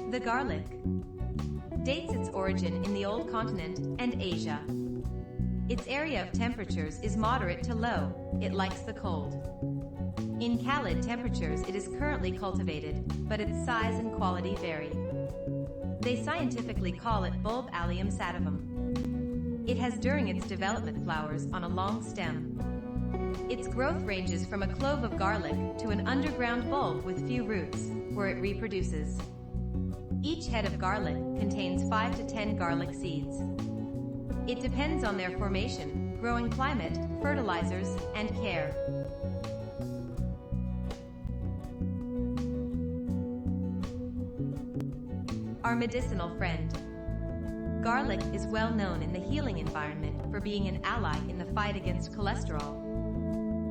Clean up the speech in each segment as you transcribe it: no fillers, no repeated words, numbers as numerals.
The garlic dates its origin in the Old Continent and Asia. Its area of temperatures is moderate to low. It likes the cold. In calid temperatures it is currently cultivated, but its size and quality vary. They scientifically call it bulb allium sativum. It has during its development flowers on a long stem. Its growth ranges from a clove of garlic to an underground bulb with few roots, where it reproduces. Each head of garlic contains 5 to 10 garlic seeds. It depends on their formation, growing climate, fertilizers, and care. Our medicinal friend. Garlic is well known in the healing environment for being an ally in the fight against cholesterol.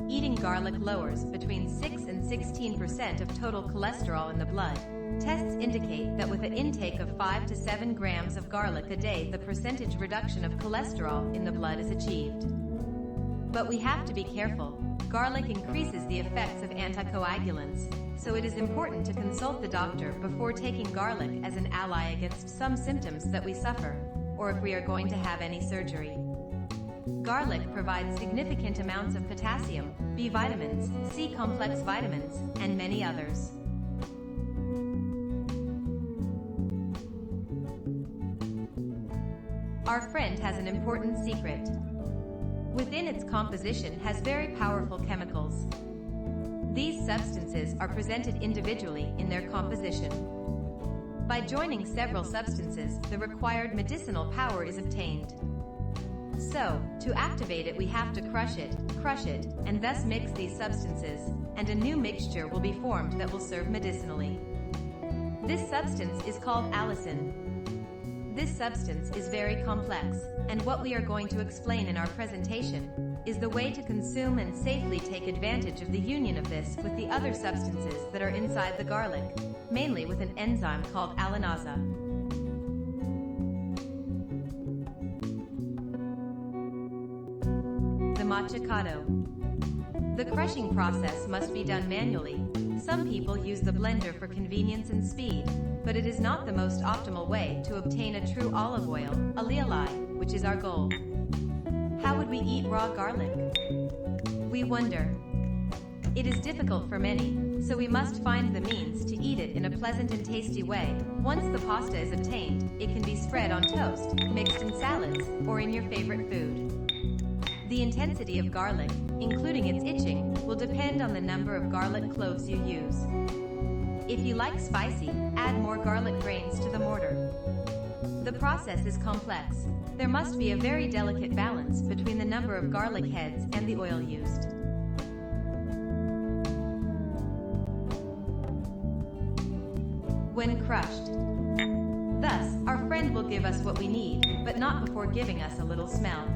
Eating garlic lowers between 6 and 16% of total cholesterol in the blood. Tests indicate that with an intake of 5 to 7 grams of garlic a day, the percentage reduction of cholesterol in the blood is achieved. But we have to be careful. Garlic increases the effects of anticoagulants, so it is important to consult the doctor before taking garlic as an ally against some symptoms that we suffer, or if we are going to have any surgery. Garlic provides significant amounts of potassium, B vitamins, C complex vitamins, and many others. Our friend has an important secret. Within its composition has very powerful chemicals. These substances are presented individually in their composition. By joining several substances, the required medicinal power is obtained. So, to activate it we have to crush it, and thus mix these substances, and a new mixture will be formed that will serve medicinally. This substance is called allicin. This substance is very complex, and what we are going to explain in our presentation is the way to consume and safely take advantage of the union of this with the other substances that are inside the garlic, mainly with an enzyme called allinasa. The machacado. The crushing process must be done manually. Some people use the blender for convenience and speed, but it is not the most optimal way to obtain a true olive oil, alioli, which is our goal. How would we eat raw garlic? We wonder. It is difficult for many, so we must find the means to eat it in a pleasant and tasty way. Once the pasta is obtained, it can be spread on toast, mixed in salads, or in your favorite food. The intensity of garlic, including its itching, will depend on the number of garlic cloves you use. If you like spicy, add more garlic grains to the mortar. The process is complex. There must be a very delicate balance between the number of garlic heads and the oil used. When crushed. Thus, our friend will give us what we need, but not before giving us a little smell.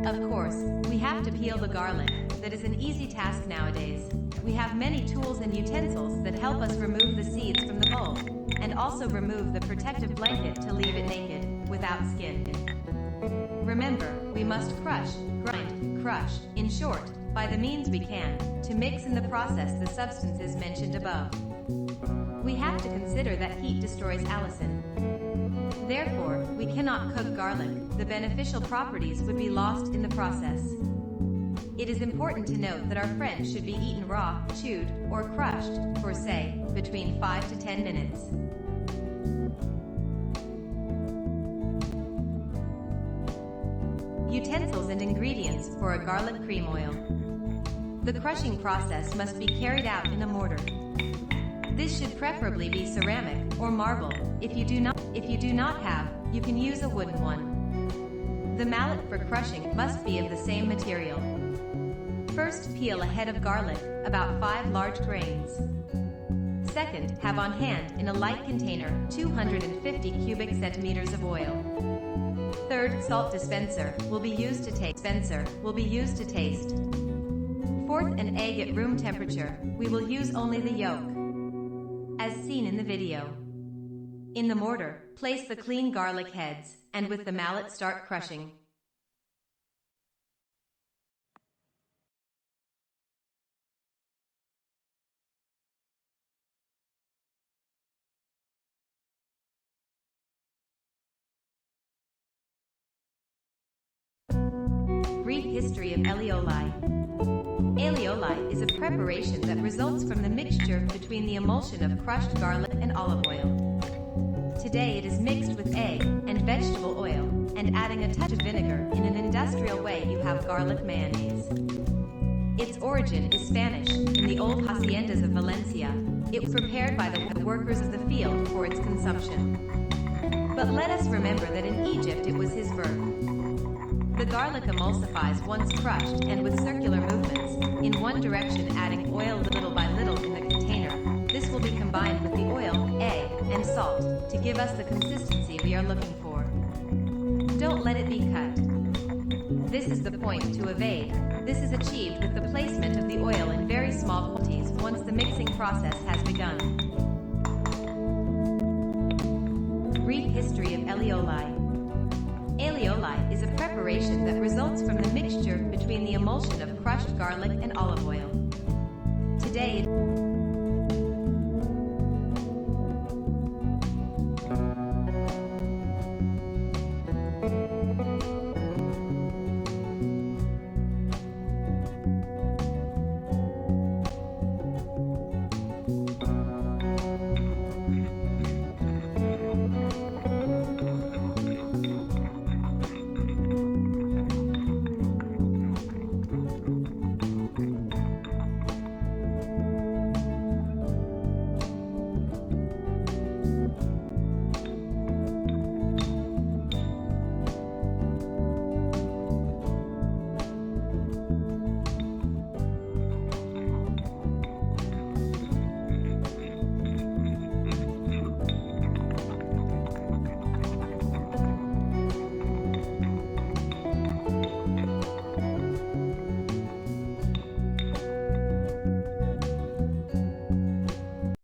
Of course, we have to peel the garlic. That is an easy task nowadays. We have many tools and utensils that help us remove the seeds from the bulb, and also remove the protective blanket to leave it naked, without skin. Remember, we must crush, grind, crush, in short, by the means we can, to mix in the process the substances mentioned above. We have to consider that heat destroys allicin. Therefore, we cannot cook garlic. The beneficial properties would be lost in the process. It is important to note that our friend should be eaten raw, chewed, or crushed, for say, between 5 to 10 minutes. Utensils and ingredients for a garlic cream oil. The crushing process must be carried out in a mortar. This should preferably be ceramic or marble. If you do not have, you can use a wooden one. The mallet for crushing must be of the same material. First, peel a head of garlic, about 5 large grains. Second, have on hand in a light container 250 cubic centimeters of oil. Third, salt dispenser will be used to taste. Fourth, an egg at room temperature. We will use only the yolk, as seen in the video. In the mortar, place the clean garlic heads, and with the mallet start crushing. Brief history of aioli. Aioli is a preparation that results from the mixture between the emulsion of crushed garlic and olive oil. Today it is mixed with egg and vegetable oil, and adding a touch of vinegar. In an industrial way you have garlic mayonnaise. Its origin is Spanish. In the old haciendas of Valencia, it was prepared by the workers of the field for its consumption. But let us remember that in Egypt it was his birth. The garlic emulsifies once crushed and with circular movements, in one direction adding oil little by little in the container. This will be combined with the oil, egg, and salt to give us the consistency we are looking for. Don't let it be cut. This is the point to evade. This is achieved with the placement of the oil in very small quantities once the mixing process has begun. Brief history of aioli. Aioli is a preparation that results from the mixture between the emulsion of crushed garlic and olive oil. Today